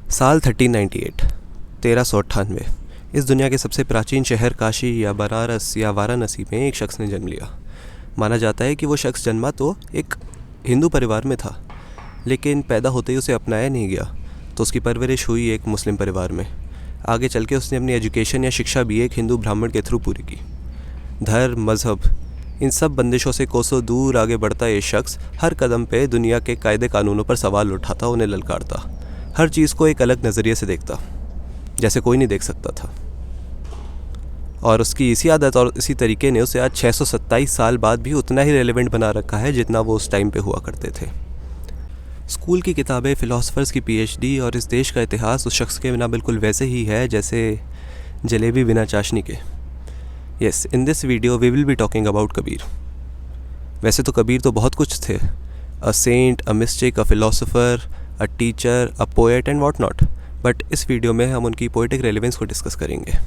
साल 1398, 1398। इस दुनिया के सबसे प्राचीन शहर काशी या बनारस या वाराणसी में एक शख्स ने जन्म लिया। माना जाता है कि वो शख्स जन्मा तो एक हिंदू परिवार में था, लेकिन पैदा होते ही उसे अपनाया नहीं गया, तो उसकी परवरिश हुई एक मुस्लिम परिवार में। आगे चल के उसने अपनी एजुकेशन या शिक्षा भी एक हिंदू ब्राह्मण के थ्रू पूरी की। धर्म, मज़हब, इन सब बंदिशों से कोसों दूर आगे बढ़ता ये शख्स हर कदम पे दुनिया के कायदे कानूनों पर सवाल उठाता, उन्हें ललकारता, हर चीज़ को एक अलग नज़रिए से देखता, जैसे कोई नहीं देख सकता था। और उसकी इसी आदत और इसी तरीके ने उसे आज 627 साल बाद भी उतना ही रेलेवेंट बना रखा है जितना वो उस टाइम पे हुआ करते थे। स्कूल की किताबें, फ़िलासफ़र्स की पीएचडी और इस देश का इतिहास उस शख्स के बिना बिल्कुल वैसे ही है जैसे जलेबी बिना चाशनी के। Yes, in this video we will be talking about Kabir. वैसे तो कबीर तो बहुत कुछ थे, a saint, a mystic, a philosopher, a teacher, a poet and what not. But इस वीडियो में हम उनकी पोएटिक रेलेवेंस को डिस्कस करेंगे।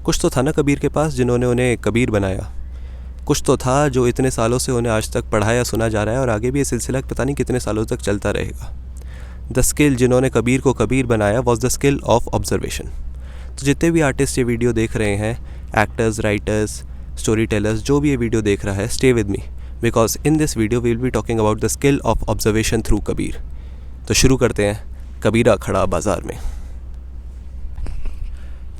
कुछ तो था ना कबीर के पास जिन्होंने उन्हें कबीर बनाया, कुछ तो था जो इतने सालों से उन्हें आज तक पढ़ाया सुना जा रहा है और आगे भी ये सिलसिला पता नहीं कितने सालों तक चलता रहेगा। द स्किल जिन्होंने कबीर को कबीर बनाया was the skill of observation. तो जितने भी आर्टिस्ट ये वीडियो देख रहे हैं, एक्टर्स, राइटर्स, स्टोरी टेलर्स, जो भी ये वीडियो देख रहा है, stay with me because in this video we will be talking about the skill of observation through Kabir. तो शुरू करते हैं। कबीरा खड़ा बाज़ार में।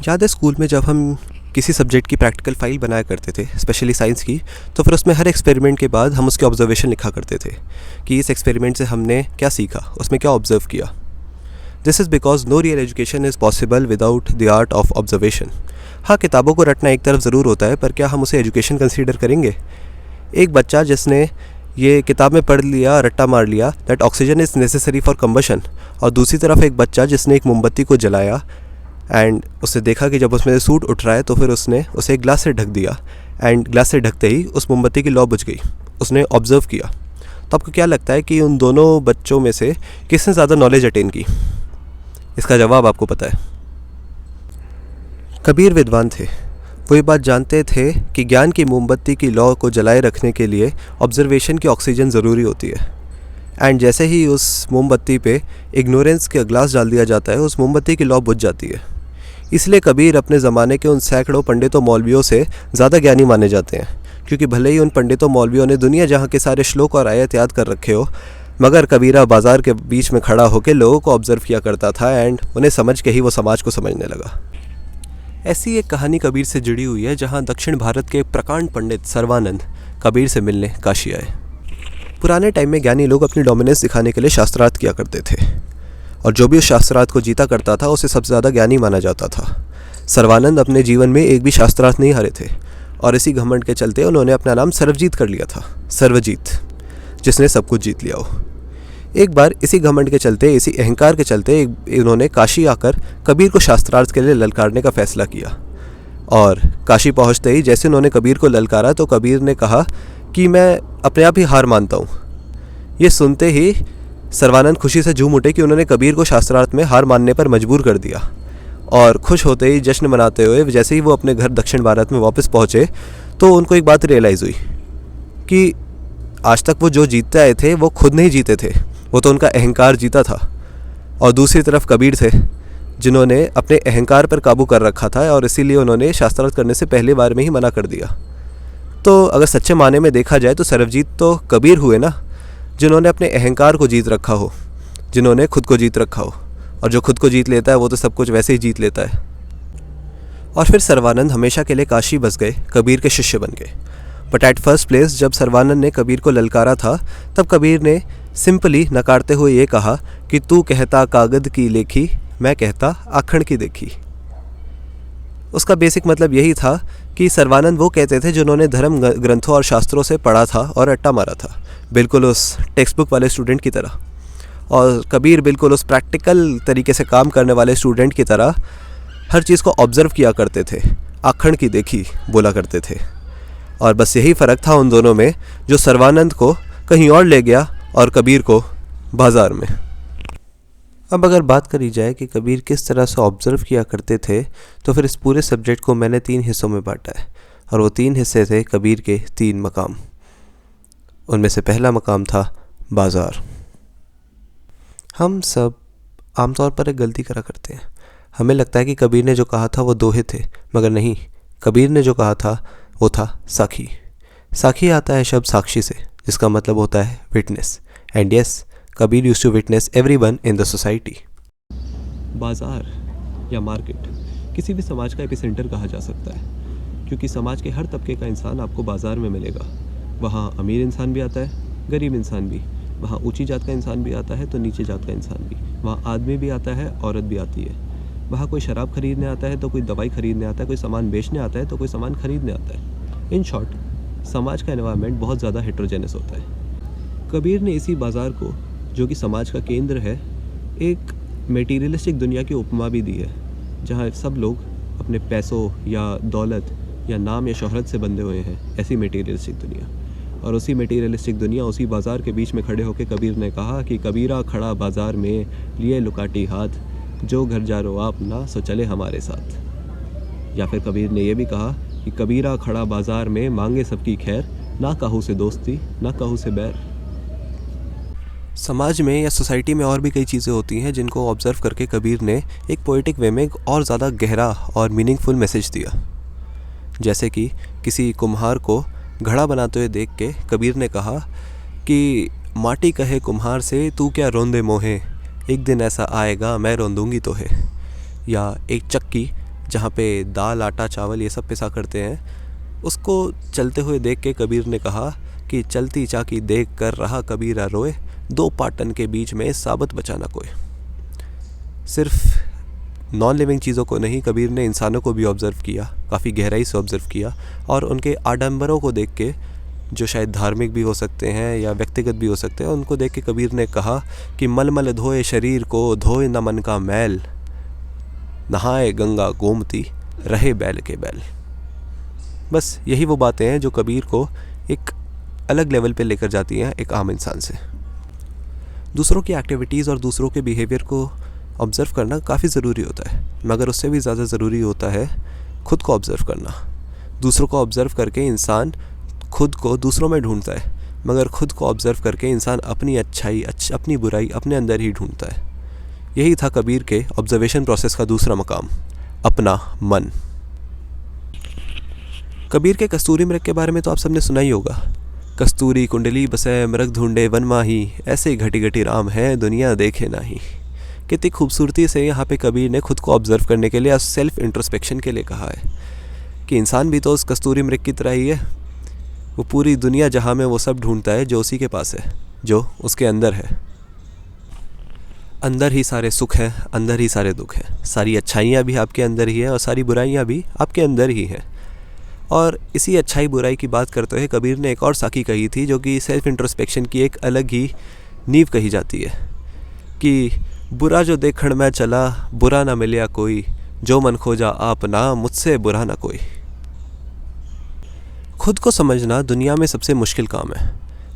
याद है स्कूल में जब हम किसी सब्जेक्ट की प्रैक्टिकल फाइल बनाया करते थे, स्पेशली साइंस की, तो फिर उसमें हर एक्सपेरिमेंट के बाद हम उसके ऑब्जर्वेशन लिखा करते थे कि इस एक्सपेरिमेंट से हमने क्या सीखा, उसमें क्या ऑब्जर्व किया। This is because no real education is possible without the art of observation. हाँ, किताबों को रटना एक तरफ ज़रूर होता है, पर क्या हम उसे एजुकेशन कंसीडर करेंगे? एक बच्चा जिसने ये किताब में पढ़ लिया, रट्टा मार लिया that oxygen is necessary for combustion, और दूसरी तरफ एक बच्चा जिसने एक मोमबत्ती को जलाया एंड उसने देखा कि जब उसमें सूट उठ रहा है तो फिर उसने उसे एक ग्लास से ढक दिया एंड ग्लास से ढकते ही उस मोमबत्ती की लौ बुझ गई, उसने ऑब्ज़र्व किया। तो आपको क्या लगता है कि उन दोनों बच्चों में से किसने ज़्यादा नॉलेज अटेन की? इसका जवाब आपको पता है। कबीर विद्वान थे। वो ये बात जानते थे कि ज्ञान की मोमबत्ती की लौ को जलाए रखने के लिए ऑब्जर्वेशन की ऑक्सीजन ज़रूरी होती है। एंड जैसे ही उस मोमबत्ती पे इग्नोरेंस का ग्लास डाल दिया जाता है, उस मोमबत्ती की लौ बुझ जाती है। इसलिए कबीर अपने ज़माने के उन सैकड़ों पंडितों मौलवियों से ज़्यादा ज्ञानी माने जाते हैं, क्योंकि भले ही उन पंडितों मौलवियों ने दुनिया जहाँ के सारे श्लोक और आयत याद कर रखे हो, मगर कबीरा बाज़ार के बीच में खड़ा होकर लोगों को ऑब्ज़र्व किया करता था एंड उन्हें समझ के ही वो समाज को समझने लगा। ऐसी एक कहानी कबीर से जुड़ी हुई है, जहाँ दक्षिण भारत के प्रकांड पंडित सर्वानंद कबीर से मिलने काशी आए। पुराने टाइम में ज्ञानी लोग अपनी डोमिनेंस दिखाने के लिए शास्त्रार्थ किया करते थे, और जो भी उस शास्त्रार्थ को जीता करता था उसे सबसे ज़्यादा ज्ञानी माना जाता था। सर्वानंद अपने जीवन में एक भी शास्त्रार्थ नहीं हारे थे, और इसी घमंड के चलते उन्होंने अपना नाम सर्वजीत कर लिया था, सर्वजीत, जिसने सब कुछ जीत लिया हो। एक बार इसी घमंड के चलते, इसी अहंकार के चलते इन्होंने काशी आकर कबीर को शास्त्रार्थ के लिए ललकारने का फ़ैसला किया। और काशी पहुँचते ही जैसे उन्होंने कबीर को ललकारा तो कबीर ने कहा कि मैं अपने आप ही हार मानता हूँ। ये सुनते ही सर्वानंद खुशी से झूम उठे कि उन्होंने कबीर को शास्त्रार्थ में हार मानने पर मजबूर कर दिया। और खुश होते ही, जश्न मनाते हुए जैसे ही वो अपने घर दक्षिण भारत में वापस पहुँचे तो उनको एक बात रियलाइज़ हुई कि आज तक वो जो जीतते आए थे वो खुद नहीं जीते थे, वो तो उनका अहंकार जीता था। और दूसरी तरफ कबीर थे जिन्होंने अपने अहंकार पर काबू कर रखा था, और इसीलिए उन्होंने शास्त्रार्थ करने से पहले बार में ही मना कर दिया। तो अगर सच्चे माने में देखा जाए तो सर्वजीत तो कबीर हुए ना, जिन्होंने अपने अहंकार को जीत रखा हो, जिन्होंने खुद को जीत रखा हो। और जो खुद को जीत लेता है वो तो सब कुछ वैसे ही जीत लेता है। और फिर सर्वानंद हमेशा के लिए काशी बस गए, कबीर के शिष्य बन गए। बट एट फर्स्ट प्लेस जब सर्वानंद ने कबीर को ललकारा था तब कबीर ने सिंपली नकारते हुए ये कहा कि तू कहता कागद की लेखी, मैं कहता आखण की देखी। उसका बेसिक मतलब यही था कि सर्वानंद वो कहते थे जिन्होंने धर्म ग्रंथों और शास्त्रों से पढ़ा था और रट्टा मारा था, बिल्कुल उस टेक्स्ट बुक वाले स्टूडेंट की तरह। और कबीर बिल्कुल उस प्रैक्टिकल तरीके से काम करने वाले स्टूडेंट की तरह हर चीज़ को ऑब्ज़र्व किया करते थे, आखण की देखी बोला करते थे। और बस यही फ़र्क था उन दोनों में, जो सर्वानंद को कहीं और ले गया और कबीर को बाज़ार में। अब अगर बात करी जाए कि कबीर किस तरह से ऑब्ज़र्व किया करते थे, तो फिर इस पूरे सब्जेक्ट को मैंने 3 हिस्सों में बांटा है, और वो 3 हिस्से थे कबीर के 3 मकाम। उनमें से पहला मकाम था बाज़ार। हम सब आमतौर पर एक गलती करा करते हैं। हमें लगता है कि कबीर ने जो कहा था वो दोहे थे, मगर नहीं, कबीर ने जो कहा था वो था साखी। साखी आता है शब्द साक्षी से, जिसका मतलब होता है witness. And yes, Kabir used to witness everyone in the society. बाज़ार या मार्केट किसी भी समाज का एपिसेंटर कहा जा सकता है, क्योंकि समाज के हर तबके का इंसान आपको बाज़ार में मिलेगा। वहाँ अमीर इंसान भी आता है, गरीब इंसान भी, वहाँ ऊंची जात का इंसान भी आता है तो नीचे जात का इंसान भी, वहाँ आदमी भी आता है, औरत भी आती है। वहाँ कोई शराब खरीदने आता है तो कोई दवाई खरीदने आता है, कोई सामान बेचने आता है तो कोई सामान खरीदने आता है। इन शॉर्ट, समाज का एनवायरनमेंट बहुत ज़्यादा हेट्रोजेनस होता है। कबीर ने इसी बाज़ार को, जो कि समाज का केंद्र है, एक मेटीरियलिस्टिक दुनिया की उपमा भी दी है, जहाँ सब लोग अपने पैसों या दौलत या नाम या शोहरत से बंधे हुए हैं। ऐसी मेटीरियलिस्टिक दुनिया, और उसी मेटीरियलिस्टिक दुनिया, उसी बाज़ार के बीच में खड़े होकर कबीर ने कहा कि कबीरा खड़ा बाज़ार में लिए लुकाटी हाथ, जो घर जा रो आप ना सो चले हमारे साथ। या फिर कबीर ने यह भी कहा कि कबीरा खड़ा बाज़ार में मांगे सबकी खैर, ना कहूँ से दोस्ती ना कहूँ से बैर। समाज में या सोसाइटी में और भी कई चीज़ें होती हैं जिनको ऑब्ज़र्व करके कबीर ने एक पोएटिक वे में एक और ज़्यादा गहरा और मीनिंगफुल मैसेज दिया। जैसे कि किसी कुम्हार को घड़ा बनाते हुए देख के कबीर ने कहा कि माटी कहे कुम्हार से तू क्या रोंदे मोहे, एक दिन ऐसा आएगा मैं रोंदूंगी तो है। या एक चक्की जहाँ पे दाल आटा चावल ये सब पिसा करते हैं, उसको चलते हुए देख के कबीर ने कहा कि चलती चाकी देख कर रहा कबीरा रोए, दो पाटन के बीच में साबत बचाना कोई। सिर्फ नॉन लिविंग चीज़ों को नहीं, कबीर ने इंसानों को भी ऑब्ज़र्व किया, काफ़ी गहराई से ऑब्ज़र्व किया, और उनके आडंबरों को देख के, जो शायद धार्मिक भी हो सकते हैं या व्यक्तिगत भी हो सकते हैं, उनको देख के कबीर ने कहा कि मलमल धोए शरीर को, धोए न मन का मैल, नहाए गंगा गोमती, रहे बैल के बैल। बस यही वो बातें हैं जो कबीर को एक अलग लेवल पे लेकर जाती हैं एक आम इंसान से। दूसरों की एक्टिविटीज़ और दूसरों के बिहेवियर को ऑब्ज़र्व करना काफ़ी ज़रूरी होता है, मगर उससे भी ज़्यादा ज़रूरी होता है खुद को ऑब्ज़र्व करना। दूसरों को ऑब्ज़र्व करके इंसान खुद को दूसरों में ढूंढता है, मगर खुद को ऑब्ज़र्व करके इंसान अपनी अच्छाई अपनी बुराई अपने अंदर ही ढूंढता है। यही था कबीर के ऑब्ज़र्वेशन प्रोसेस का दूसरा मकाम, अपना मन। कबीर के कस्तूरी मृग के बारे में तो आप सबने सुना ही होगा। कस्तूरी कुंडली बसे मृग ढूंढे वन माही, ऐसे घटी घटी राम है दुनिया देखे नाही। कितनी खूबसूरती से यहाँ पे कबीर ने खुद को ऑब्ज़र्व करने के लिए, सेल्फ इंट्रोस्पेक्शन के लिए कहा है कि इंसान भी तो उस कस्तूरी मृग की तरह ही है। वो पूरी दुनिया जहाँ में वो सब ढूंढता है जो उसी के पास है, जो उसके अंदर है। अंदर ही सारे सुख हैं, अंदर ही सारे दुख हैं, सारी अच्छाइयाँ भी आपके अंदर ही हैं और सारी बुराइयाँ भी आपके अंदर ही हैं। और इसी अच्छाई बुराई की बात करते हुए कबीर ने एक और साखी कही थी, जो कि सेल्फ इंट्रोस्पेक्शन की एक अलग ही नींव कही जाती है कि बुरा जो देखण मैं चला, बुरा ना मिलया कोई, जो मन खोजा आप ना, मुझसे बुरा ना कोई। खुद को समझना दुनिया में सबसे मुश्किल काम है,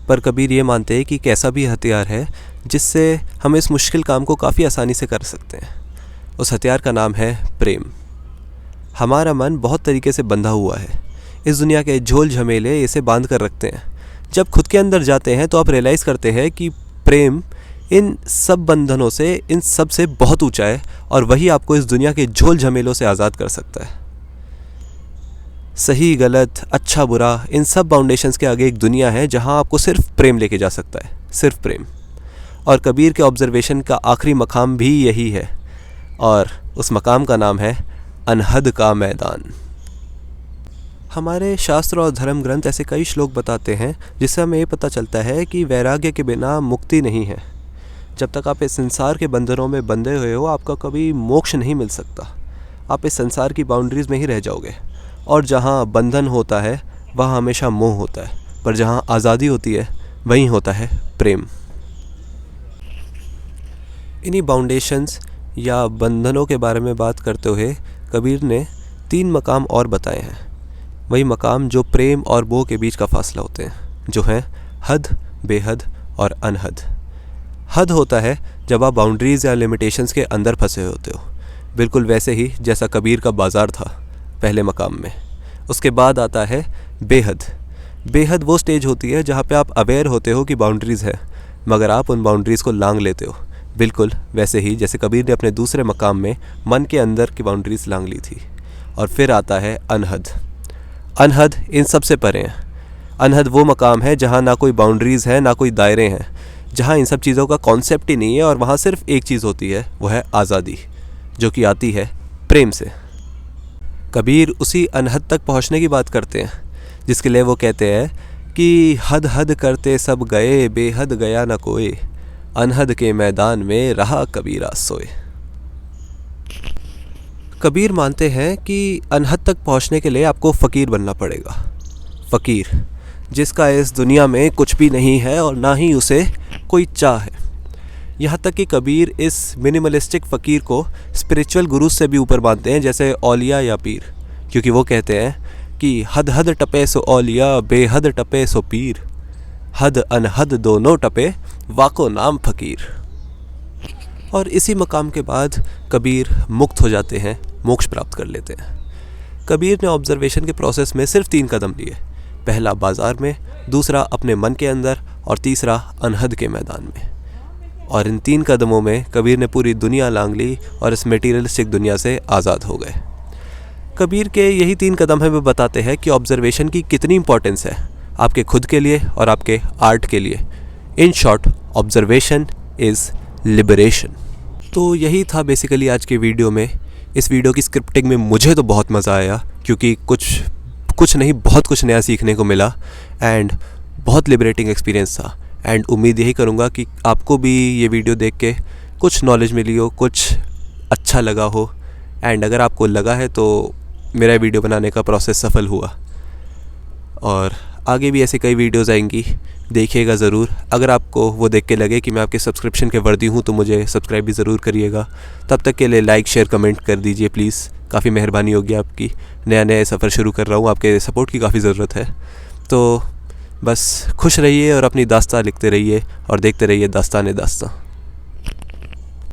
पर कबीर ये मानते हैं कि एक ऐसा भी हथियार है जिससे हम इस मुश्किल काम को काफ़ी आसानी से कर सकते हैं। उस हथियार का नाम है प्रेम। हमारा मन बहुत तरीके से बंधा हुआ है, इस दुनिया के झोल झमेले इसे बांध कर रखते हैं। जब खुद के अंदर जाते हैं तो आप रियलाइज़ करते हैं कि प्रेम इन सब बंधनों से, इन सब से बहुत ऊंचा है, और वही आपको इस दुनिया के झोल झमेलों से आज़ाद कर सकता है। सही गलत, अच्छा बुरा, इन सब बाउंडेशंस के आगे एक दुनिया है जहां आपको सिर्फ प्रेम लेके जा सकता है, सिर्फ प्रेम। और कबीर के ऑब्जर्वेशन का आखिरी मकाम भी यही है, और उस मकाम का नाम है अनहद का मैदान। हमारे शास्त्र और धर्म ग्रंथ ऐसे कई श्लोक बताते हैं जिससे हमें ये पता चलता है कि वैराग्य के बिना मुक्ति नहीं है। जब तक आप इस संसार के बंधनों में बंधे हुए हो, आपका कभी मोक्ष नहीं मिल सकता। आप इस संसार की बाउंड्रीज़ में ही रह जाओगे, और जहाँ बंधन होता है वहाँ हमेशा मोह होता है, पर जहाँ आज़ादी होती है वहीं होता है प्रेम। इन्हीं बाउंडेशंस या बंधनों के बारे में बात करते हुए कबीर ने 3 मकाम और बताए हैं, वही मकाम जो प्रेम और मोह के बीच का फासला होते हैं, जो हैं हद, बेहद और अनहद। हद होता है जब आप बाउंड्रीज़ या लिमिटेशंस के अंदर फंसे होते हो, बिल्कुल वैसे ही जैसा कबीर का बाज़ार था पहले मकाम में। उसके बाद आता है बेहद। बेहद वो स्टेज होती है जहाँ पे आप अवेयर होते हो कि बाउंड्रीज़ है, मगर आप उन बाउंड्रीज़ को लांघ लेते हो, बिल्कुल वैसे ही जैसे कबीर ने अपने दूसरे मकाम में मन के अंदर की बाउंड्रीज लांघ ली थी। और फिर आता है अनहद। अनहद इन सब से परे हैं। अनहद वो मकाम है जहाँ ना कोई बाउंड्रीज़ है ना कोई दायरे हैं, जहाँ इन सब चीज़ों का कॉन्सेप्ट ही नहीं है और वहाँ सिर्फ एक चीज़ होती है, वो है आज़ादी, जो कि आती है प्रेम से। कबीर उसी अनहद तक पहुँचने की बात करते हैं जिसके लिए वो कहते हैं कि हद हद करते सब गए, बेहद गया न कोई, अनहद के मैदान में रहा कबीरा सोए। कबीर मानते हैं कि अनहद तक पहुंचने के लिए आपको फ़कीर बनना पड़ेगा। फ़कीर जिसका इस दुनिया में कुछ भी नहीं है और ना ही उसे कोई चाह है। यहाँ तक कि कबीर इस मिनिमलिस्टिक फ़कीर को स्पिरिचुअल गुरु से भी ऊपर मानते हैं, जैसे औलिया या पीर, क्योंकि वो कहते हैं कि हद हद टपे सो औलिया, बेहद टपे सो पीर, हद अनहद दोनों टपे, वाको नाम फ़कीर। और इसी मकाम के बाद कबीर मुक्त हो जाते हैं, मोक्ष प्राप्त कर लेते हैं। कबीर ने ऑब्जर्वेशन के प्रोसेस में सिर्फ 3 कदम लिए। पहला बाज़ार में, दूसरा अपने मन के अंदर और तीसरा अनहद के मैदान में। और इन 3 कदमों में कबीर ने पूरी दुनिया लांघ ली और इस मटेरियलिस्टिक दुनिया से आज़ाद हो गए। कबीर के यही 3 कदम हमें बताते हैं कि ऑब्जर्वेशन की कितनी इंपॉर्टेंस है आपके खुद के लिए और आपके आर्ट के लिए। In short, observation is liberation. तो यही था बेसिकली आज की वीडियो में। इस वीडियो की स्क्रिप्टिंग में मुझे तो बहुत मज़ा आया, क्योंकि कुछ नहीं बहुत कुछ नया सीखने को मिला एंड बहुत लिबरेटिंग एक्सपीरियंस था। एंड उम्मीद यही करूँगा कि आपको भी ये वीडियो देख के कुछ नॉलेज मिली हो, कुछ अच्छा लगा हो। एंड अगर आपको लगा है तो मेरा वीडियो बनाने का प्रोसेस सफल हुआ। और आगे भी ऐसे कई वीडियोज़ आएंगी, देखिएगा ज़रूर। अगर आपको वो देख के लगे कि मैं आपके सब्सक्रिप्शन के वर्दी हूँ तो मुझे सब्सक्राइब भी ज़रूर करिएगा। तब तक के लिए लाइक शेयर कमेंट कर दीजिए प्लीज़, काफ़ी मेहरबानी होगी आपकी। नया सफ़र शुरू कर रहा हूँ, आपके सपोर्ट की काफ़ी ज़रूरत है। तो बस खुश रहिए और अपनी दास्तां लिखते रहिए और देखते रहिए दास्तान-ए-दास्तां।